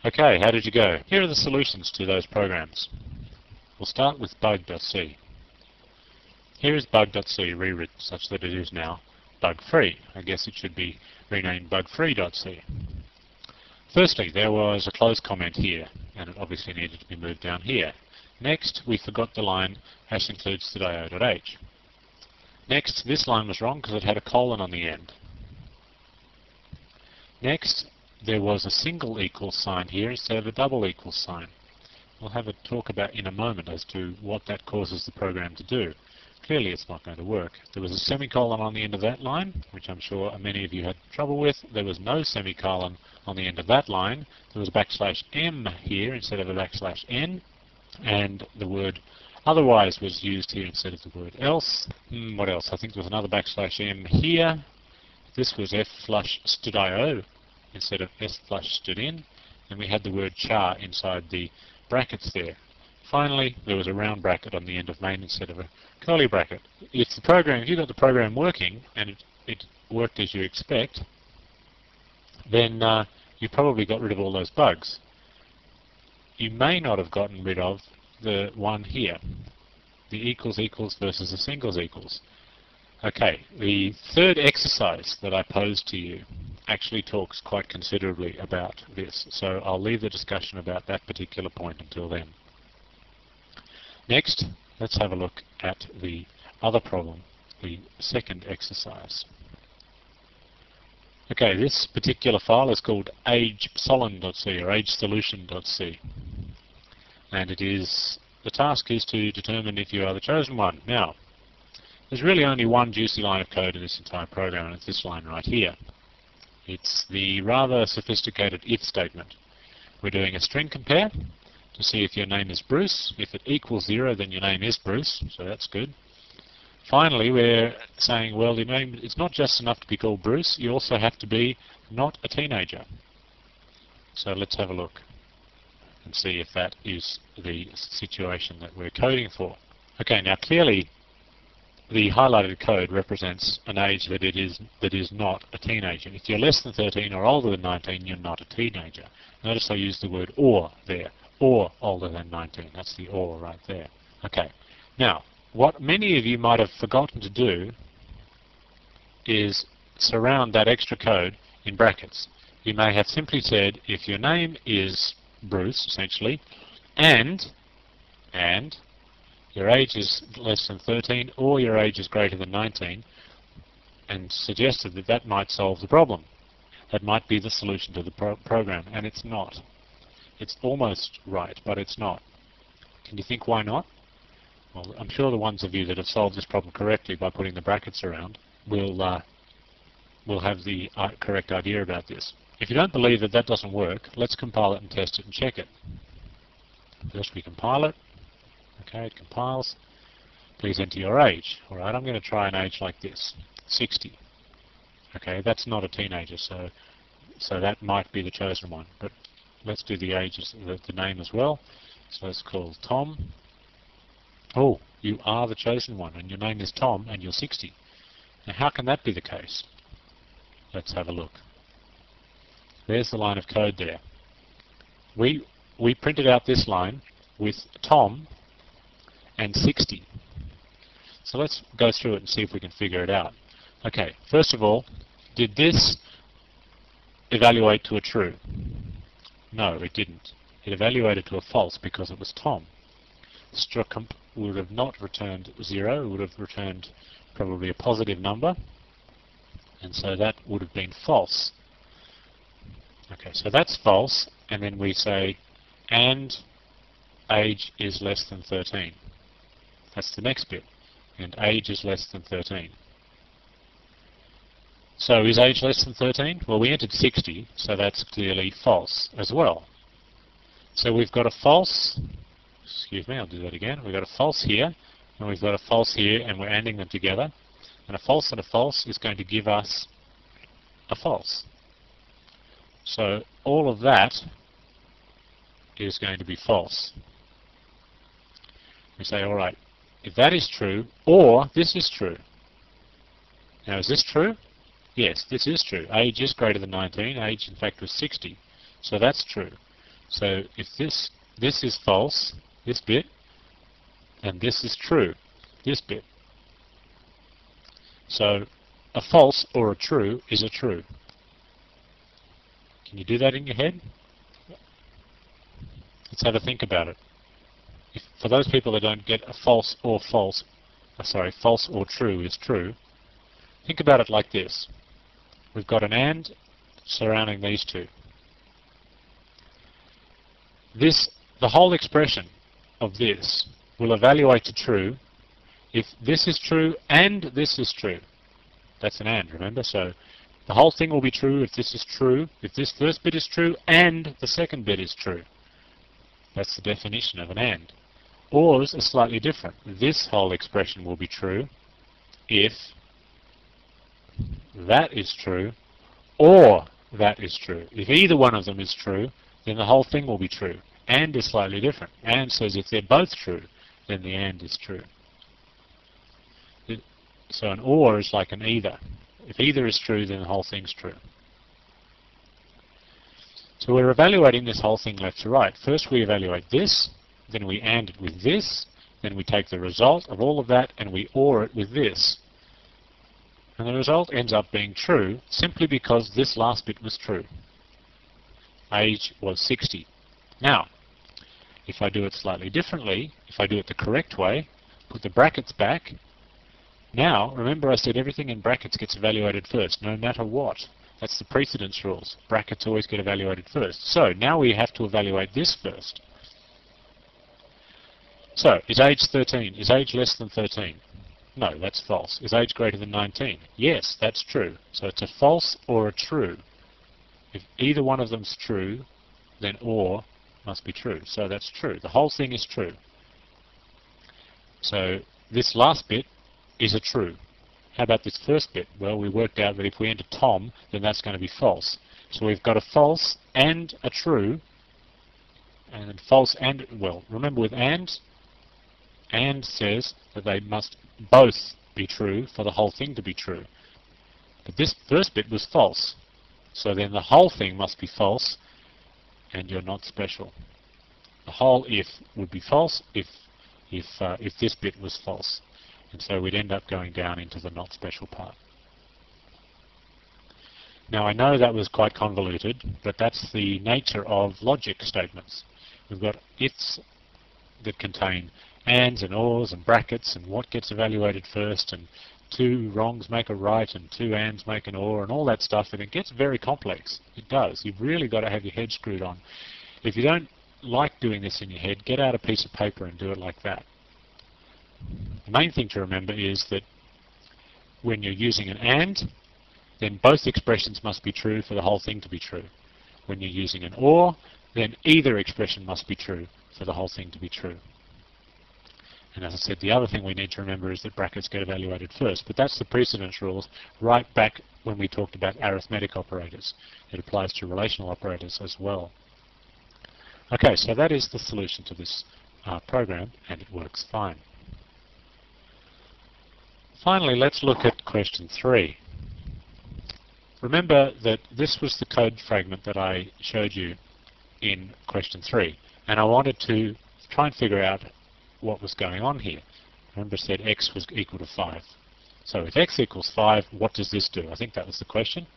Okay, how did you go? Here are the solutions to those programs. We'll start with bug.c. Here is bug.c rewritten such that it is now bug-free. I guess it should be renamed bug-free.c. Firstly, there was a close comment here, and it obviously needed to be moved down here. Next, we forgot the line #includes_stdio.h. Next, this line was wrong because it had a colon on the end. Next, there was a single equals sign here instead of a double equals sign. We'll have a talk about in a moment as to what that causes the program to do. Clearly it's not going to work. There was a semicolon on the end of that line, which I'm sure many of you had trouble with. There was no semicolon on the end of that line. There was a \m here instead of a \n, and the word otherwise was used here instead of the word else. What else? I think there was another \m here. This was f_flush_stdio instead of s_flush_stdin, and we had the word char inside the brackets there. Finally, there was a round bracket on the end of main instead of a curly bracket. If you got the program working and it worked as you expect, then you probably got rid of all those bugs. You may not have gotten rid of the one here, the equals equals versus the singles equals. Okay, the third exercise that I posed to you actually talks quite considerably about this, so I'll leave the discussion about that particular point until then. Next, let's have a look at the other problem, the second exercise. Okay, this particular file is called agesolon.c or agesolution.c, and the task is to determine if you are the chosen one. Now, there's really only one juicy line of code in this entire program, and it's this line right here. It's the rather sophisticated if statement. We're doing a string compare to see if your name is Bruce. If it equals 0, then your name is Bruce, so that's good. Finally, we're saying, well, your name, it's not just enough to be called Bruce, you also have to be not a teenager. So let's have a look and see if that is the situation that we're coding for. Okay, now clearly the highlighted code represents an age that is not a teenager. If you're less than 13 or older than 19, you're not a teenager. Notice I used the word or there, or older than 19. That's the or right there. Okay. Now, what many of you might have forgotten to do is surround that extra code in brackets. You may have simply said, if your name is Bruce, essentially, and your age is less than 13 or your age is greater than 19, and suggested that that might solve the problem. That might be the solution to the program, and it's not. It's almost right, but it's not. Can you think why not? Well, I'm sure the ones of you that have solved this problem correctly by putting the brackets around will have the correct idea about this. If you don't believe that that doesn't work, let's compile it and test it and check it. First we compile it. Okay, it compiles. Please enter your age. Alright, I'm going to try an age like this, 60. Okay, that's not a teenager, so that might be the chosen one. But let's do the age, the name as well. So let's call Tom. Oh, you are the chosen one, and your name is Tom, and you're 60. Now how can that be the case? Let's have a look. There's the line of code there. We printed out this line with Tom and 60. So let's go through it and see if we can figure it out. Okay, first of all, did this evaluate to a true? No, it didn't. It evaluated to a false because it was Tom. Strucump would have not returned 0, it would have returned probably a positive number, and so that would have been false. Okay, so that's false, and then we say, and age is less than 13. That's the next bit, and age is less than 13. So is age less than 13? Well, we entered 60, so that's clearly false as well. So we've got a false, excuse me, I'll do that again. We've got a false here, and we've got a false here, and we're ANDing them together. And a false and a false is going to give us a false. So all of that is going to be false. We say, all right, if that is true, or this is true. Now, is this true? Yes, this is true. Age is greater than 19. Age, in fact, was 60. So that's true. So if this is false, this bit, and this is true, this bit. So a false or a true is a true. Can you do that in your head? Let's have a think about it. For those people that don't get a false or true is true, think about it like this. We've got an and surrounding these two. The whole expression of this will evaluate to true if this is true and this is true. That's an and, remember? So the whole thing will be true if this is true, if this first bit is true and the second bit is true. That's the definition of an and. Ors are slightly different. This whole expression will be true if that is true or that is true. If either one of them is true, then the whole thing will be true. And is slightly different. And says if they're both true, then the and is true. So an or is like an either. If either is true, then the whole thing's true. So we're evaluating this whole thing left to right. First we evaluate this, then we AND it with this, then we take the result of all of that and we OR it with this. And the result ends up being true simply because this last bit was true. Age was 60. Now, if I do it slightly differently, if I do it the correct way, put the brackets back. Now, remember I said everything in brackets gets evaluated first, no matter what. That's the precedence rules. Brackets always get evaluated first. So, now we have to evaluate this first. So, is age 13? Is age less than 13? No, that's false. Is age greater than 19? Yes, that's true. So it's a false or a true. If either one of them's true, then OR must be true. So that's true. The whole thing is true. So this last bit is a true. How about this first bit? Well, we worked out that if we enter Tom, then that's going to be false. So we've got a false and a true, and false and, well, remember with and says that they must both be true for the whole thing to be true. But this first bit was false. So then the whole thing must be false, and you're not special. The whole if would be false if this bit was false. And so we'd end up going down into the not special part. Now I know that was quite convoluted, but that's the nature of logic statements. We've got ifs that contain ands and ors and brackets and what gets evaluated first, and two wrongs make a right and two ands make an or and all that stuff, and it gets very complex. It does. You've really got to have your head screwed on. If you don't like doing this in your head, get out a piece of paper and do it like that. The main thing to remember is that when you're using an and, then both expressions must be true for the whole thing to be true. When you're using an or, then either expression must be true for the whole thing to be true. And as I said, the other thing we need to remember is that brackets get evaluated first. But that's the precedence rules right back when we talked about arithmetic operators. It applies to relational operators as well. Okay, so that is the solution to this program, and it works fine. Finally, let's look at question 3. Remember that this was the code fragment that I showed you in question 3, and I wanted to try and figure out what was going on here. Remember I said x was equal to 5. So if x equals 5, what does this do? I think that was the question.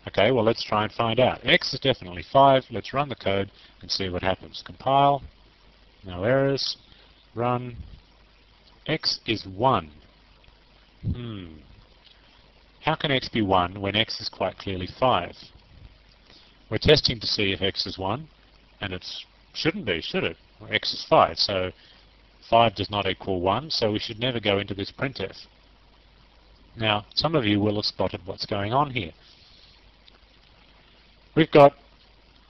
Okay, well let's try and find out. X is definitely 5. Let's run the code and see what happens. Compile, no errors, run. X is 1. How can x be 1 when x is quite clearly 5? We're testing to see if x is 1, and it shouldn't be, should it? Well, x is 5, so 5 does not equal 1, so we should never go into this printf. Now, some of you will have spotted what's going on here. We've got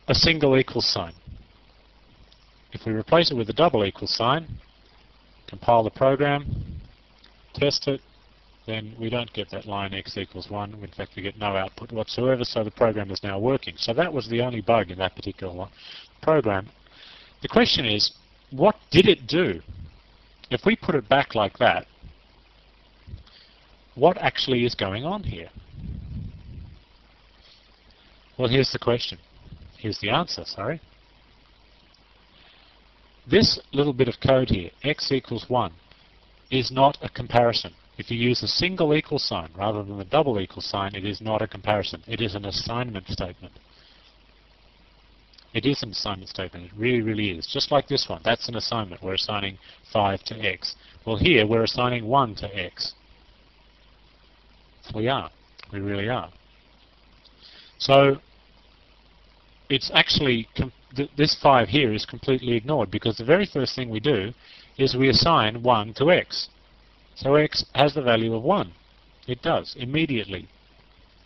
a single equal sign. If we replace it with a double equal sign, compile the program, test it, then we don't get that line x equals 1. In fact, we get no output whatsoever, so the program is now working. So that was the only bug in that particular program. The question is, what did it do? If we put it back like that, what actually is going on here? Well, here's the question. Here's the answer, sorry. This little bit of code here, x equals 1, is not a comparison. If you use a single equal sign rather than the double equal sign, it is not a comparison. It is an assignment statement. It is an assignment statement. It really, really is. Just like this one. That's an assignment. We're assigning 5 to x. Well, here we're assigning 1 to x. We are. We really are. So it's actually, this 5 here is completely ignored because the very first thing we do is we assign 1 to x. So x has the value of 1. It does, immediately.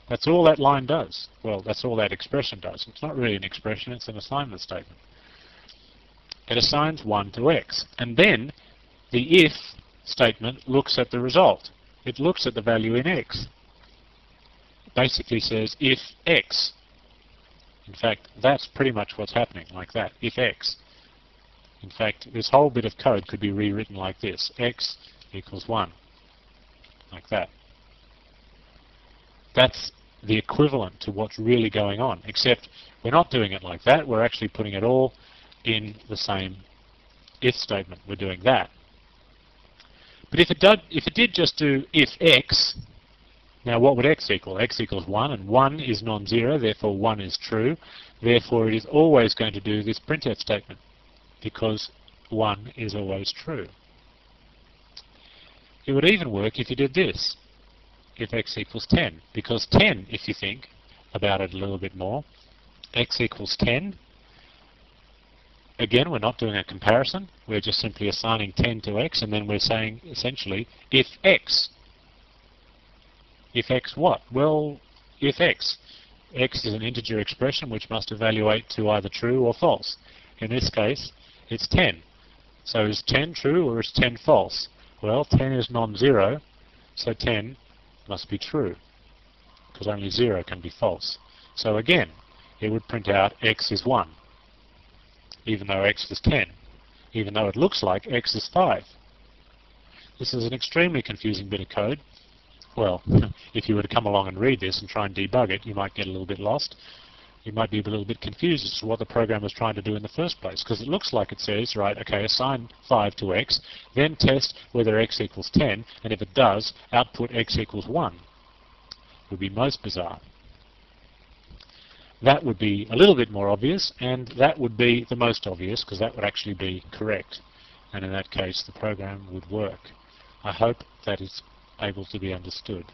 That's all that line does. Well, that's all that expression does. It's not really an expression, it's an assignment statement. It assigns 1 to x. And then the if statement looks at the result. It looks at the value in x. It basically says if x. In fact, that's pretty much what's happening, like that, if x. In fact, this whole bit of code could be rewritten like this, x equals 1, like that. That's the equivalent to what's really going on, except we're not doing it like that, we're actually putting it all in the same if statement. We're doing that. But if it did just do if x, now what would x equal? X equals 1, and 1 is non-zero, therefore 1 is true. Therefore it is always going to do this printf statement, because 1 is always true. It would even work if you did this, if x equals 10, because 10, if you think about it a little bit more, x equals 10. Again, we're not doing a comparison, we're just simply assigning 10 to x, and then we're saying, essentially, if x. If x what? Well, if x. X is an integer expression which must evaluate to either true or false. In this case, it's 10. So is 10 true or is 10 false? Well, 10 is non-zero, so 10 must be true, because only 0 can be false. So again, it would print out x is 1, even though x is 10, even though it looks like x is 5. This is an extremely confusing bit of code. Well, if you were to come along and read this and try and debug it, you might get a little bit lost. You might be a little bit confused as to what the program was trying to do in the first place, because it looks like it says, right, okay, assign 5 to x, then test whether x equals 10, and if it does, output x equals 1. It would be most bizarre. That would be a little bit more obvious, and that would be the most obvious, because that would actually be correct. And in that case, the program would work. I hope that is able to be understood.